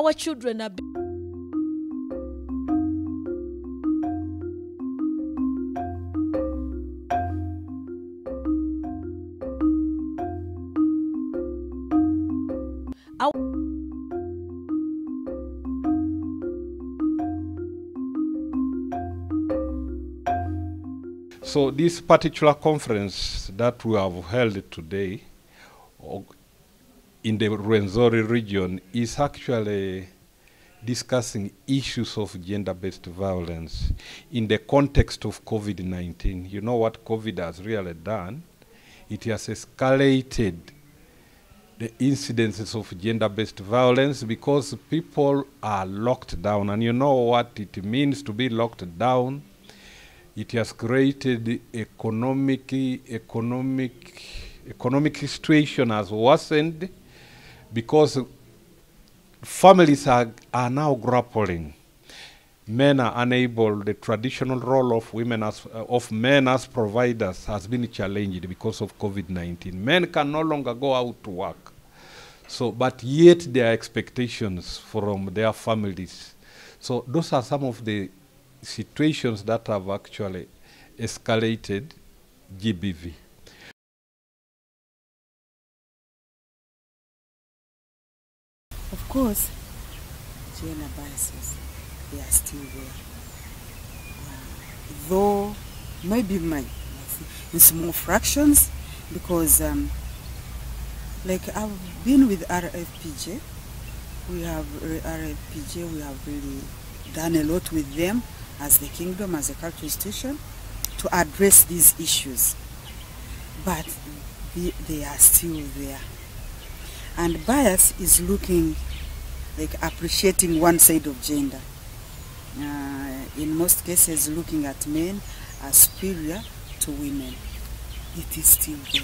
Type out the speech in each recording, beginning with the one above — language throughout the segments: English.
Our children are So this particular conference that we have held today in the Rwenzori region is actually discussing issues of gender-based violence in the context of COVID-19. You know what COVID has really done? It has escalated the incidences of gender-based violence because people are locked down. And you know what it means to be locked down. It has created economic situation has worsened because families are now grappling. Men are unable, the traditional role of women of men as providers has been challenged because of COVID-19. Men can no longer go out to work. So, but yet there are expectations from their families. So those are some of the situations that have actually escalated GBV. Of course, gender biases, they are still there. Though maybe in small fractions, because like I've been with RFPJ, we have really done a lot with them as the kingdom, as a cultural institution, to address these issues. But they are still there. And bias is looking like appreciating one side of gender. In most cases, looking at men as superior to women. It is still there.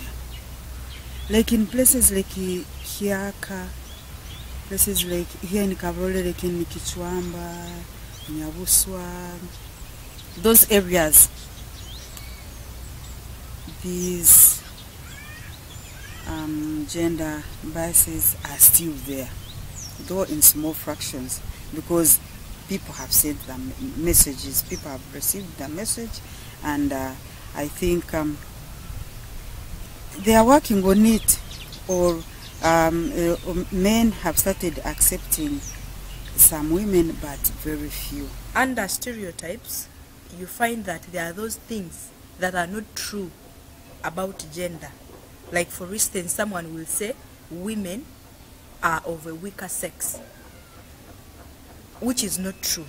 Like in places like Kiaka, places like here in Kavrole, like in Kichwamba, Nyabuswa, those areas, these gender biases are still there, though in small fractions, because people have sent them messages, people have received the message, and I think they are working on it, or men have started accepting some women, but very few. Under stereotypes, you find that there are those things that are not true about gender. Like, for instance, someone will say women are of a weaker sex, which is not true.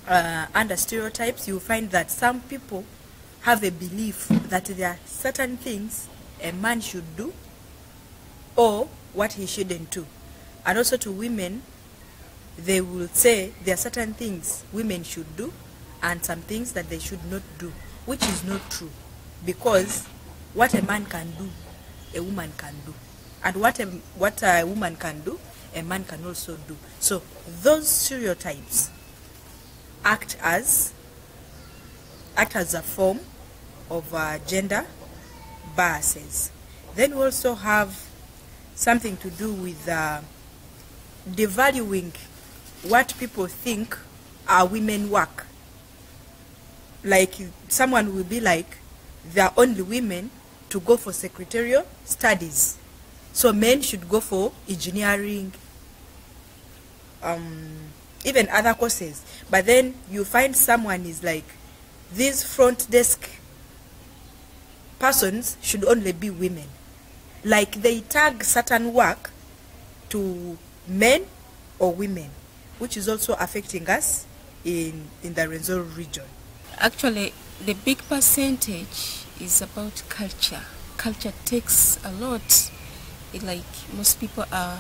Under stereotypes, you find that some people have a belief that there are certain things a man should do or what he shouldn't do. And also to women, they will say there are certain things women should do and some things that they should not do, which is not true, because what a man can do, a woman can do, and what a woman can do, a man can also do. So those stereotypes act as a form of gender biases. Then we also have something to do with devaluing what people think are women work. Like, someone will be like, they are only women to go for secretarial studies, so men should go for engineering, even other courses. But then you find someone is like, these front desk persons should only be women. Like, they tag certain work to men or women, which is also affecting us in the Rwenzori region. Actually, the big percentage is about culture. Culture takes a lot. Like, most people are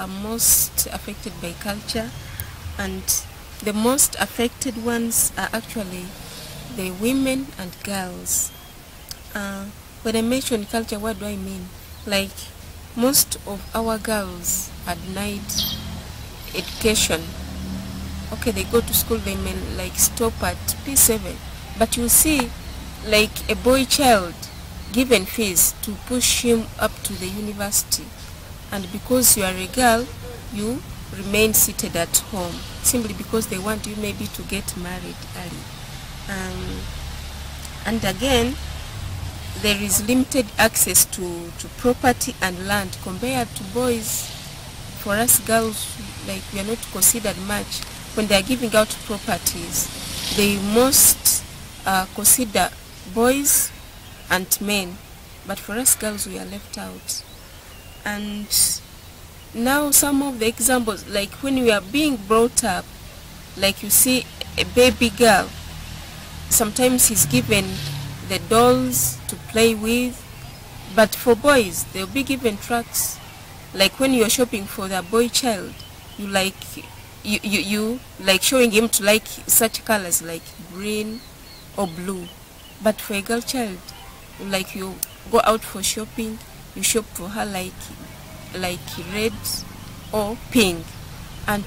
most affected by culture, and the most affected ones are actually the women and girls. When I mention culture, what do I mean? Like, most of our girls are denied education. Okay, they go to school, they may like stop at P7, but you see like a boy child given fees to push him up to the university, and because you are a girl, you remain seated at home simply because they want you maybe to get married early. And again, there is limited access to property and land compared to boys. For us girls, like, we are not considered much. When they are giving out properties, they most consider boys and men, but for us girls we are left out. And now some of the examples, like when we are being brought up, like you see a baby girl, sometimes he's given the dolls to play with, but for boys they'll be given trucks. Like when you're shopping for the boy child, you like you like showing him to like such colors like green or blue, but for a girl child, like you go out for shopping, you shop for her like red or pink. And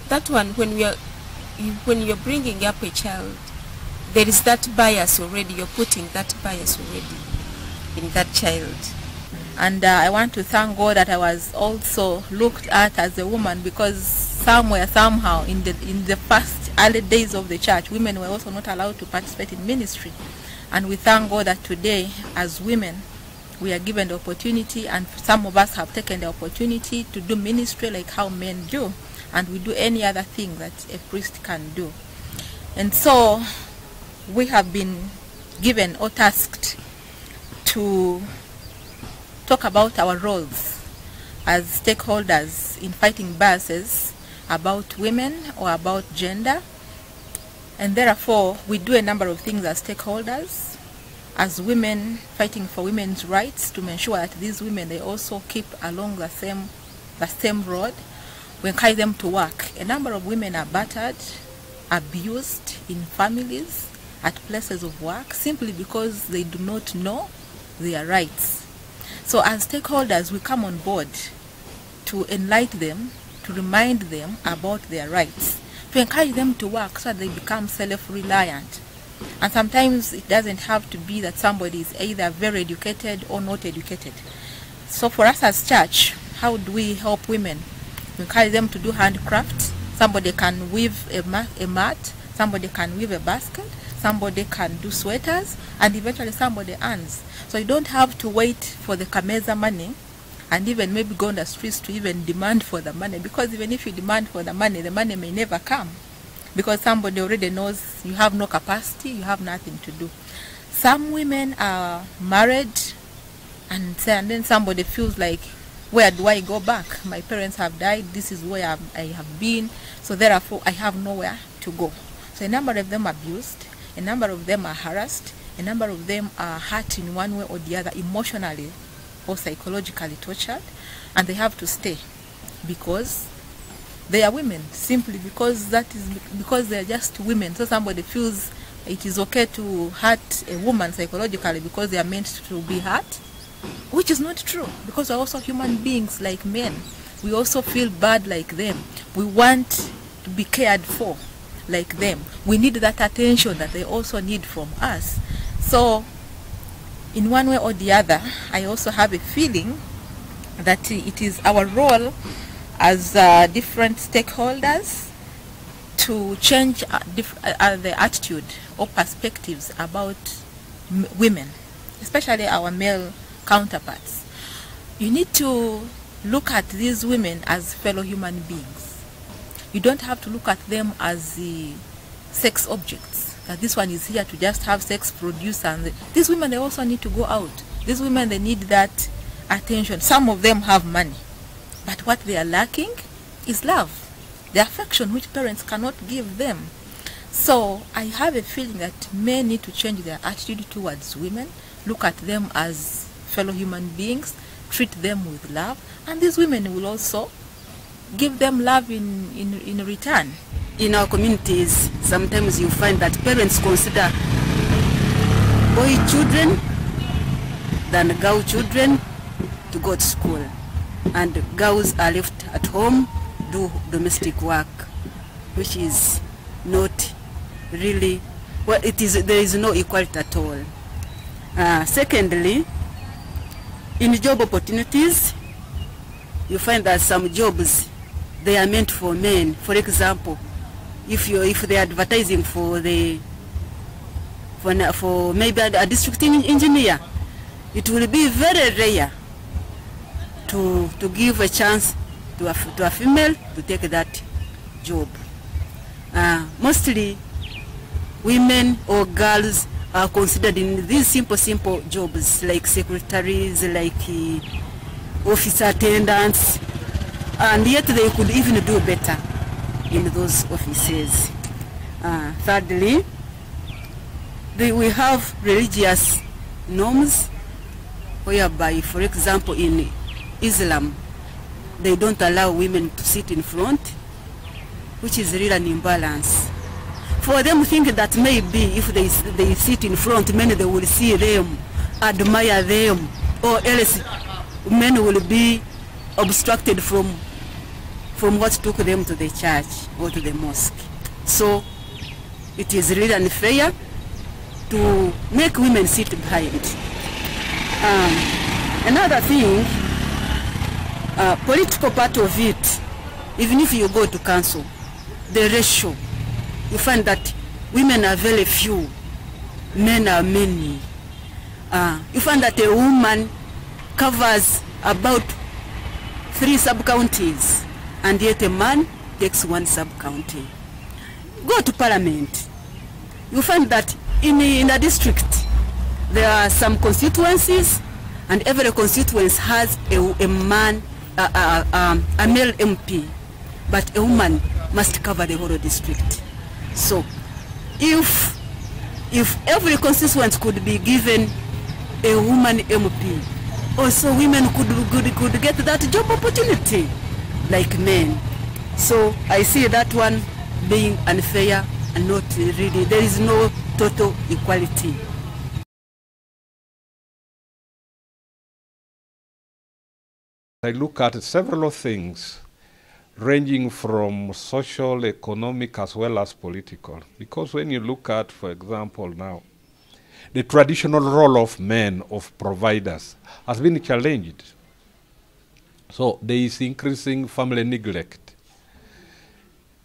that one, when you're bringing up a child, there is that bias already. You're putting that bias already in that child. And I want to thank God that I was also looked at as a woman, because somewhere, somehow, in the first early days of the church, women were also not allowed to participate in ministry. And we thank God that today, as women, we are given the opportunity, and some of us have taken the opportunity to do ministry like how men do, and we do any other thing that a priest can do. And so we have been given or tasked to talk about our roles as stakeholders in fighting biases about women or about gender. And therefore we do a number of things as stakeholders, as women fighting for women's rights, to ensure that these women, they also keep along the same road. We encourage them to work. A number of women are battered, abused in families, at places of work, simply because they do not know their rights. So as stakeholders, we come on board to enlighten them, to remind them about their rights, to encourage them to work so that they become self-reliant. And sometimes it doesn't have to be that somebody is either very educated or not educated. So for us as church, how do we help women? We encourage them to do handcraft. Somebody can weave a mat, somebody can weave a basket, somebody can do sweaters, and eventually somebody earns. So you don't have to wait for the Kameza money and even maybe go on the streets to even demand for the money, because even if you demand for the money may never come, because somebody already knows you have no capacity, you have nothing to do. Some women are married, and then somebody feels like, where do I go back? My parents have died, this is where I have been, so therefore I have nowhere to go. So a number of them are abused, a number of them are harassed, a number of them are hurt in one way or the other, emotionally or psychologically tortured, and they have to stay because they are women, simply because they are just women. So somebody feels it is okay to hurt a woman psychologically because they are meant to be hurt, which is not true, because we're also human beings like men. We also feel bad like them. We want to be cared for like them. We need that attention that they also need from us. So in one way or the other, I also have a feeling that it is our role as different stakeholders to change the attitude or perspectives about women, especially our male counterparts. You need to look at these women as fellow human beings. You don't have to look at them as the sex objects. That this one is here to just have sex, produce, and these women, they also need to go out. These women, they need that attention. Some of them have money, but what they are lacking is love, the affection which parents cannot give them. So I have a feeling that men need to change their attitude towards women, look at them as fellow human beings, treat them with love, and these women will also give them love in return. In our communities, sometimes you find that parents consider boy children than girl children to go to school, and girls are left at home do domestic work, which is not really, well, there is no equality at all. Secondly, in job opportunities, you find that some jobs they are meant for men. For example, if they are advertising for maybe a district engineer, it will be very rare to give a chance to a female to take that job. Mostly women or girls are considered in these simple jobs like secretaries, like office attendants, and yet they could even do better in those offices. Thirdly, we have religious norms whereby, for example, in Islam, they don't allow women to sit in front, which is really an imbalance. For them to think that maybe if they sit in front, many they will see them, admire them, or else men will be obstructed from what took them to the church or to the mosque. So it is really unfair to make women sit behind. Another thing, political part of it, even if you go to council, the ratio, you find that women are very few, men are many. You find that a woman covers about 3 sub-counties, and yet a man takes 1 sub-county. Go to parliament, you find that in a district, there are some constituencies, and every constituency has a male MP, but a woman must cover the whole district. So, if every constituency could be given a woman MP, also women could get that job opportunity like men. So I see that one being unfair and not really, there is no total equality. I look at several things ranging from social, economic, as well as political. Because when you look at, for example, now, the traditional role of men, of providers, has been challenged. So there is increasing family neglect.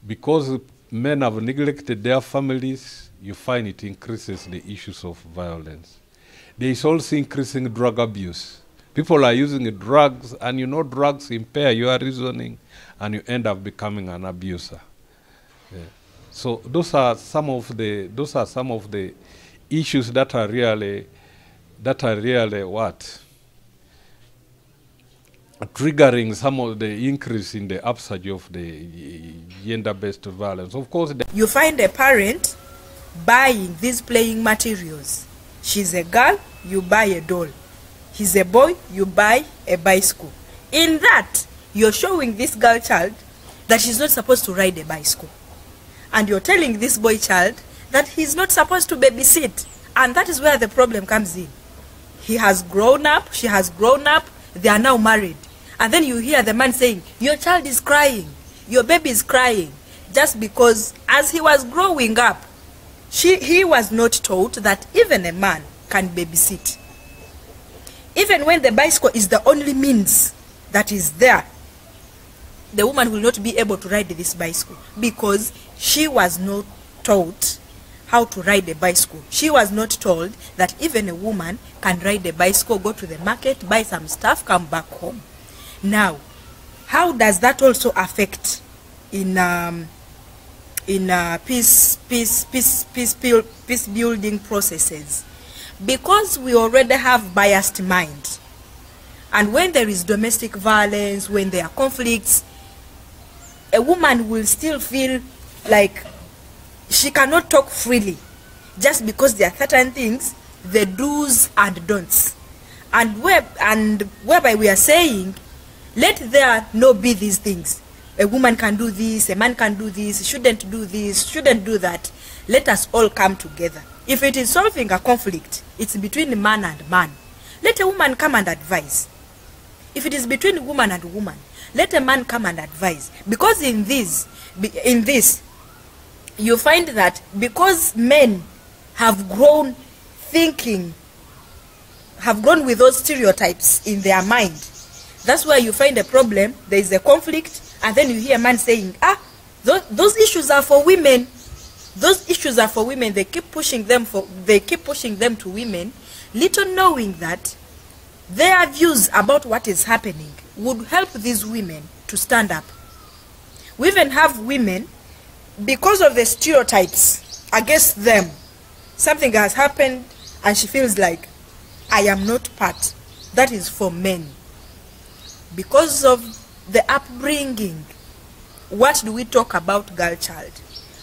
Because men have neglected their families, you find it increases the issues of violence. There is also increasing drug abuse. People are using drugs, and you know drugs impair your reasoning, and you end up becoming an abuser. Yeah. So those are some of the issues that are really what? Triggering some of the increase in the upsurge of the gender-based violence. Of course, you find a parent buying these playing materials. She's a girl, you buy a doll. He's a boy, you buy a bicycle. In that, you're showing this girl child that she's not supposed to ride a bicycle. And you're telling this boy child that he's not supposed to babysit. And that is where the problem comes in. He has grown up, she has grown up, they are now married. And then you hear the man saying, your child is crying, your baby is crying. Just because as he was growing up, he was not taught that even a man can babysit. Even when the bicycle is the only means that is there, the woman will not be able to ride this bicycle because she was not taught how to ride a bicycle. She was not told that even a woman can ride a bicycle, go to the market, buy some stuff, come back home. Now, how does that also affect in peace building processes? Because we already have biased mind, and when there is domestic violence, when there are conflicts, a woman will still feel like she cannot talk freely just because there are certain things, the do's and don'ts, and whereby we are saying, let there no be these things. A woman can do this, a man can do this, shouldn't do this, shouldn't do that. Let us all come together. If it is solving a conflict, it's between man and man, let a woman come and advise. If it is between woman and woman, let a man come and advise. Because in this, you find that because men have grown thinking, have grown with those stereotypes in their mind, that's where you find a problem. There is a conflict, And then you hear a man saying, those issues are for women. Those issues are for women. They keep pushing them to women, little knowing that their views about what is happening would help these women to stand up. We even have women, because of the stereotypes against them, something has happened and she feels like, I am not part. That is for men. Because of the upbringing, what do we talk about girl child?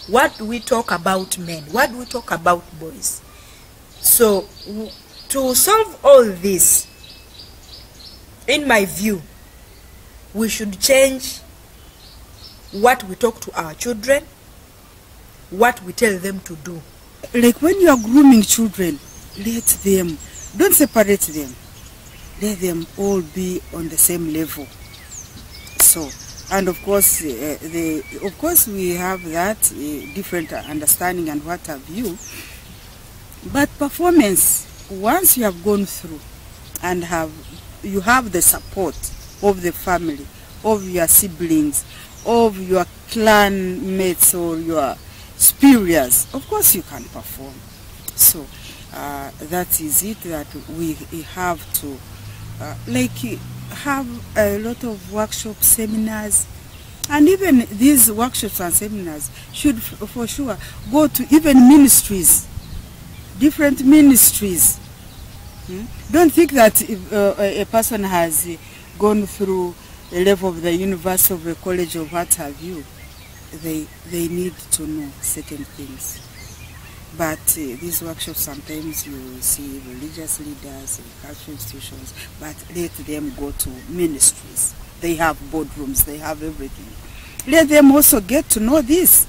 What do we talk about men? What do we talk about boys? So, to solve all this, in my view, we should change what we talk to our children, what we tell them to do. Like when you are grooming children, let them, don't separate them. Let them all be on the same level. So, and of course, we have that different understanding and what have you. But performance, once you have gone through and you have the support of the family, of your siblings, of your clan mates or your superiors, of course you can perform. So that is it, that we have to have a lot of workshops, seminars, and even these workshops and seminars should for sure go to even ministries, different ministries. Don't think that if a person has gone through a level of the university or the college or what have you, they need to know certain things. But these workshops, sometimes you see religious leaders, cultural institutions, but let them go to ministries. They have boardrooms, they have everything. Let them also get to know this,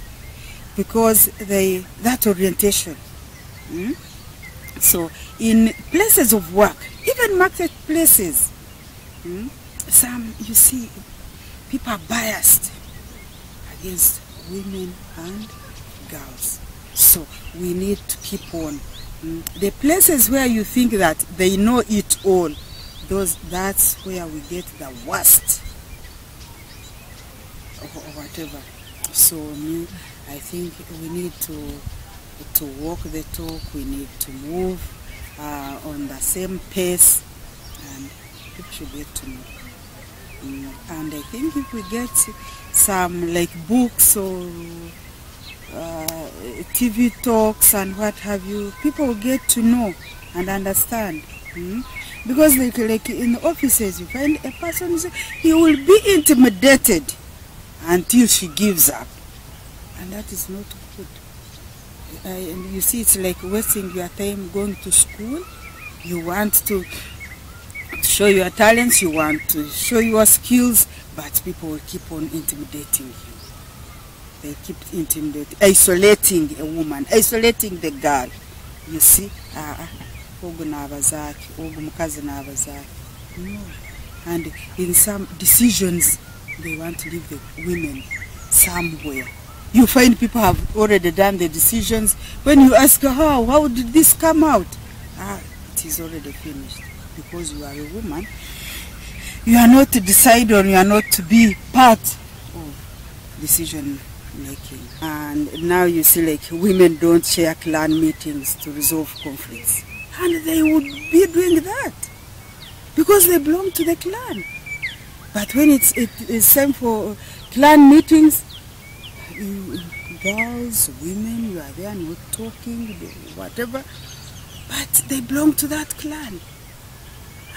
because that orientation. So in places of work, even marketplaces, some, you see, people are biased against women and girls. So we need to keep on. The places where you think that they know it all, that's where we get the worst or whatever. So I think we need to walk the talk. We need to move on the same pace, and people should get to know. And I think if we get some like books or TV talks and what have you, people will get to know and understand. Because like in offices, you find a person, he will be intimidated until she gives up, and that is not good. And you see, it's like wasting your time going to school. You want to show your talents, you want to show your skills, but people will keep on intimidating you. They keep intimidating, isolating a woman, isolating the girl. You see, no. And in some decisions, they want to leave the women somewhere. You find people have already done the decisions. When you ask her, how did this come out? It is already finished. Because you are a woman, you are not to decide, or you are not to be part of decision making. And now you see, like, women don't share clan meetings to resolve conflicts, and they would be doing that because they belong to the clan. But when it is time for clan meetings, girls, women, you are there not talking, whatever, but they belong to that clan.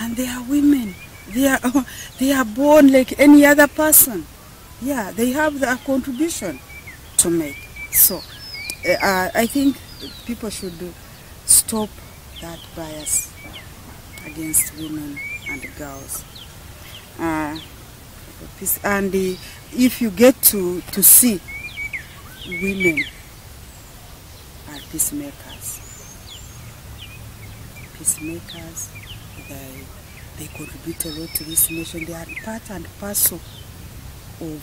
And they are women. They are born like any other person. Yeah, they have their contribution to make. So I think people should stop that bias against women and girls. And if you get to see women are peacemakers, they contribute a lot to this nation. They are part and parcel of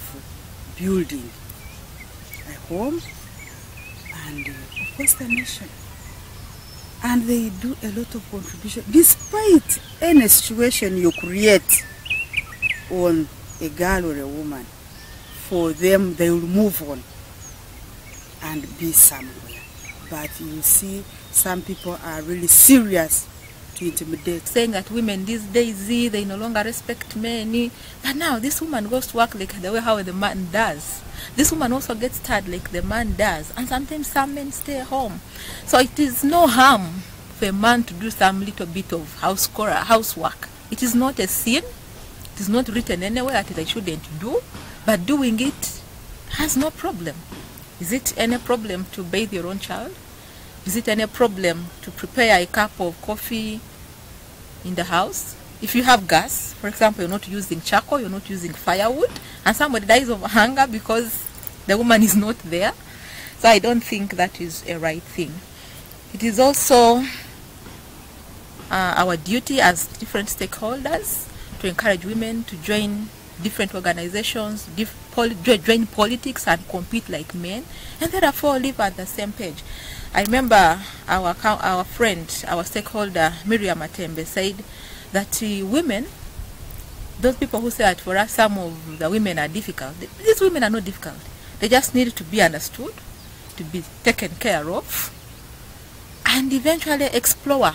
building a home and of course the nation. And they do a lot of contribution despite any situation you create on a girl or a woman. for them, they will move on and be somewhere. But you see, some people are really serious to intimidate. Saying that women these days, they no longer respect men. But now this woman goes to work like the way how the man does. This woman also gets tired like the man does. And sometimes some men stay home. So it is no harm for a man to do some little bit of housework. It is not a sin. It is not written anywhere that I shouldn't do. But doing it has no problem. Is it any problem to bathe your own child? Is it any problem to prepare a cup of coffee in the house? If you have gas, for example, you're not using charcoal, you're not using firewood, and somebody dies of hunger because the woman is not there. So I don't think that is a right thing. It is also our duty as different stakeholders to encourage women to join different organizations, join politics and compete like men, and therefore live at the same page. I remember our friend, our stakeholder, Miriam Atembe, said that women, those people who say that for us some of the women are difficult, these women are not difficult. They just need to be understood, to be taken care of, and eventually explore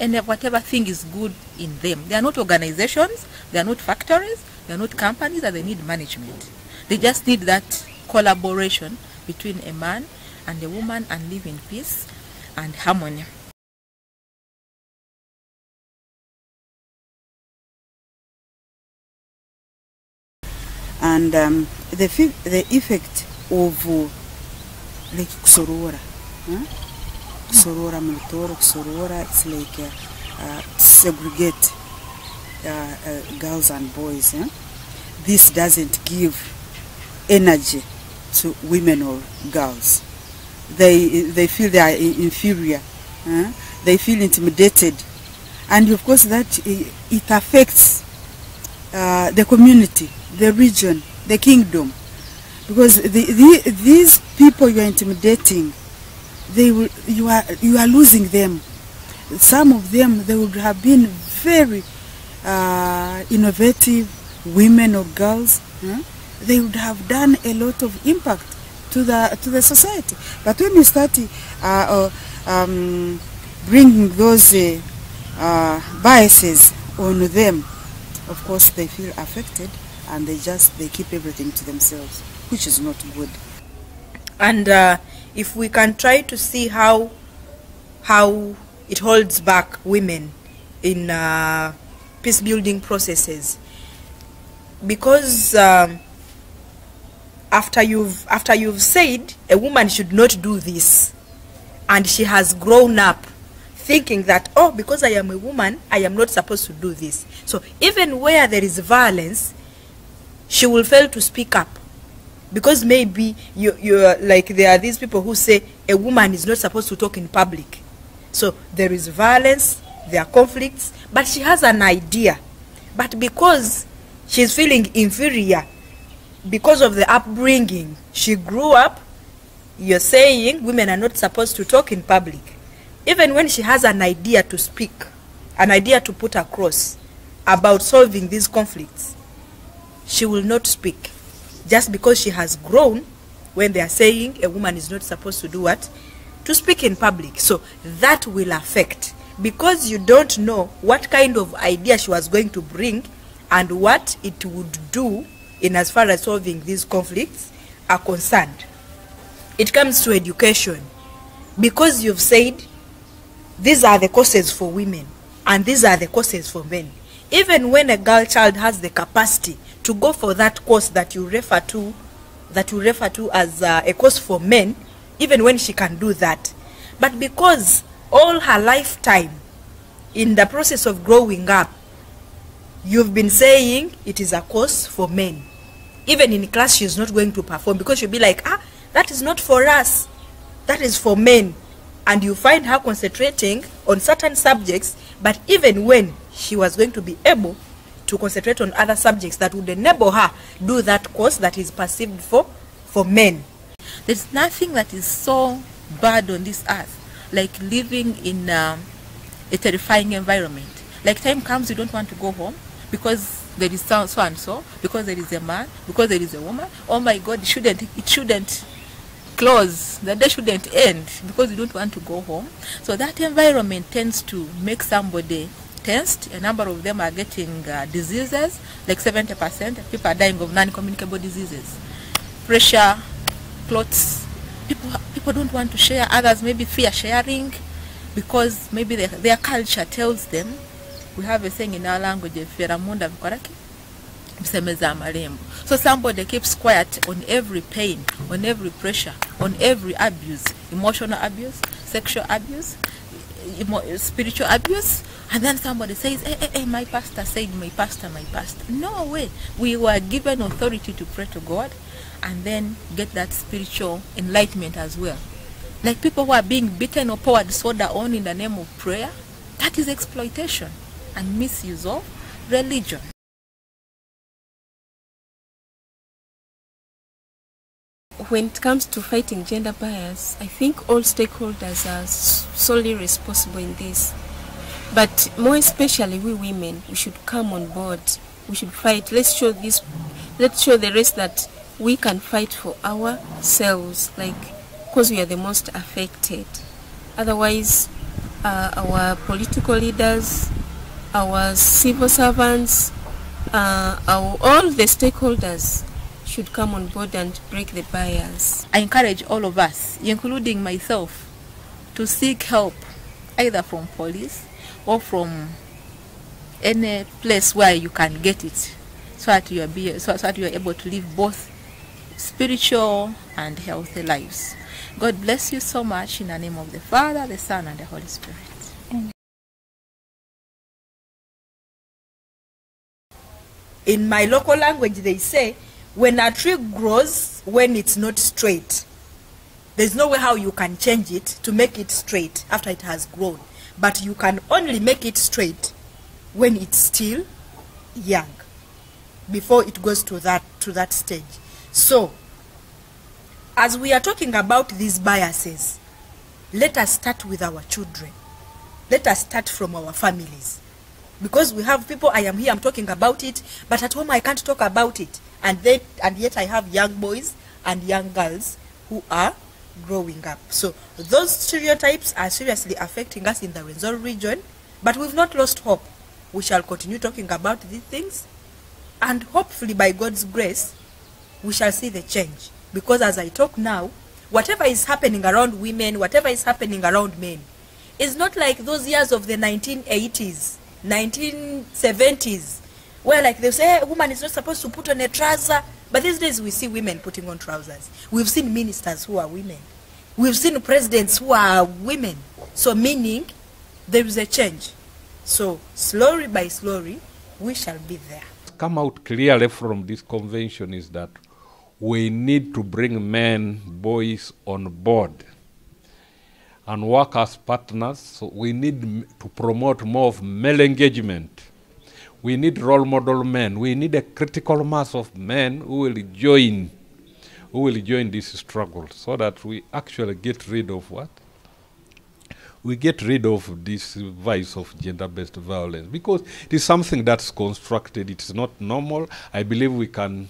and whatever thing is good in them. They are not organizations, they are not factories, they are not companies, and they need management. They just need that collaboration between a man and a woman and live in peace and harmony. And the effect of like kusorora, kusorora multoro, kusorora, it's like segregate girls and boys. This doesn't give energy to women or girls. They feel they are inferior. They feel intimidated, and of course that it affects the community, the region, the kingdom, because these people you are intimidating, you are losing them. Some of them, they would have been very innovative women or girls. They would have done a lot of impact to the society. But when you start bringing those biases on them, of course they feel affected, and they keep everything to themselves, which is not good. And if we can try to see how it holds back women in peace building processes, because after you've said a woman should not do this, and she has grown up thinking that, oh, because I am a woman, I am not supposed to do this. So even where there is violence, she will fail to speak up, because maybe you're like, there are these people who say a woman is not supposed to talk in public. So there is violence, there are conflicts, but she has an idea. But because she's feeling inferior, because of the upbringing she grew up, you're saying women are not supposed to talk in public. Even when she has an idea to speak, an idea to put across about solving these conflicts, she will not speak, just because she has grown when they are saying a woman is not supposed to do what? To speak in public. So that will affect, because you don't know what kind of idea she was going to bring and what it would do in as far as solving these conflicts are concerned. It comes to education, because you've said these are the courses for women and these are the courses for men. Even when a girl child has the capacity to go for that course that you refer to as a course for men, even when she can do that, but because all her lifetime in the process of growing up, you've been saying it is a course for men, even in class she's not going to perform, because she'll be like, that is not for us, that is for men. And you find her concentrating on certain subjects, but even when she was going to be able to concentrate on other subjects that would enable her do that course that is perceived for men. There's nothing that is so bad on this earth like living in a terrifying environment. Like time comes, you don't want to go home, because there is so and so, because there is a man, because there is a woman. Oh my God, it shouldn't close. The day shouldn't end because you don't want to go home. So that environment tends to make somebody tensed. A number of them are getting diseases, like 70% of people are dying of non-communicable diseases. Pressure, clots. People don't want to share. Others maybe fear sharing because maybe their culture tells them. We have a saying in our language, "Feramunda vikoraki, msemeza amarembo." So somebody keeps quiet on every pain, on every pressure, on every abuse, emotional abuse, sexual abuse, spiritual abuse, and then somebody says, hey, my pastor said, my pastor. No way. We were given authority to pray to God and then get that spiritual enlightenment as well. Like people who are being beaten or poured soda on in the name of prayer, that is exploitation and misuse of religion. When it comes to fighting gender bias, I think all stakeholders are solely responsible in this. But more especially we women, we should come on board. We should fight. Let's show the rest that we can fight for ourselves, like, because we are the most affected. Otherwise, our political leaders, our civil servants, all the stakeholders should come on board and break the bias. I encourage all of us, including myself, to seek help either from police or from any place where you can get it, so that you are able to live both spiritual and healthy lives. God bless you so much in the name of the Father, the Son, and the Holy Spirit. Amen. In my local language, they say, when a tree grows when it's not straight, there's no way how you can change it to make it straight after it has grown. But you can only make it straight when it's still young, before it goes to that stage. So, as we are talking about these biases, let us start with our children. Let us start from our families. Because we have people, I am here, I'm talking about it, but at home I can't talk about it. And yet I have young boys and young girls who are growing up. So those stereotypes are seriously affecting us in the Rwenzori region, but we've not lost hope. We shall continue talking about these things, and hopefully by God's grace, we shall see the change. Because as I talk now, whatever is happening around women, whatever is happening around men, is not like those years of the 1980s, 1970s, where like they say, hey, a woman is not supposed to put on a trouser. But these days we see women putting on trousers. We've seen ministers who are women. We've seen presidents who are women. So meaning there is a change. So slowly by slowly, we shall be there. Come out clearly from this convention is that we need to bring men, boys on board and work as partners. So we need to promote more of male engagement. We need role model men. We need a critical mass of men who will join this struggle, so that we actually get rid of what? We get rid of this vice of gender-based violence, because it is something that's constructed. It's not normal. I believe we can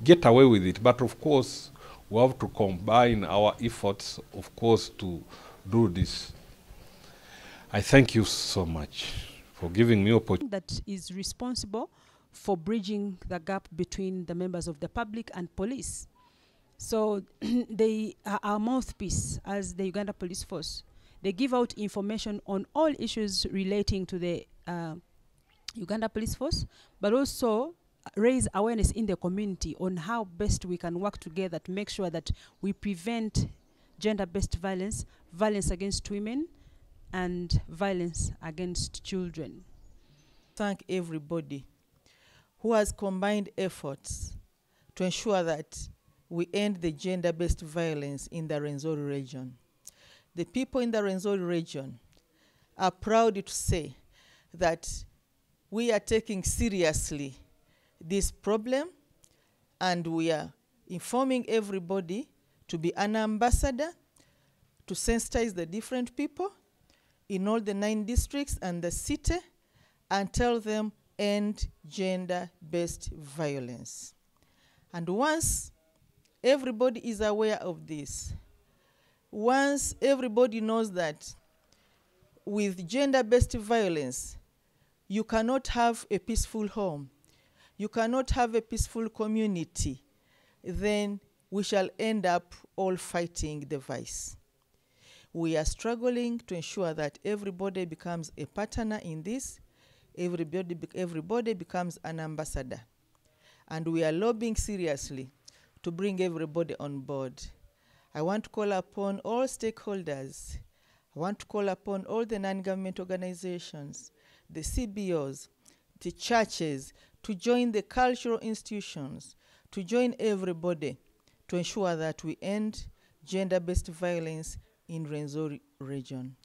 get away with it, but of course we have to combine our efforts, of course, to do this. I thank you so much for giving me opportunity. That is responsible for bridging the gap between the members of the public and police. So they are our mouthpiece as the Uganda Police Force. They give out information on all issues relating to the Uganda Police Force, but also raise awareness in the community on how best we can work together to make sure that we prevent gender-based violence, violence against women, and violence against children. Thank everybody who has combined efforts to ensure that we end the gender-based violence in the Rwenzori region. The people in the Rwenzori region are proud to say that we are taking seriously this problem, and we are informing everybody to be an ambassador to sensitize the different people in all the 9 districts and the city, and tell them end gender-based violence. And once everybody is aware of this, once everybody knows that with gender-based violence, you cannot have a peaceful home, you cannot have a peaceful community, then we shall end up all fighting the vice. We are struggling to ensure that everybody becomes a partner in this, everybody becomes an ambassador. And we are lobbying seriously to bring everybody on board. I want to call upon all stakeholders. I want to call upon all the non-government organizations, the CBOs, the churches, to join the cultural institutions, to join everybody to ensure that we end gender-based violence in Rwenzori region.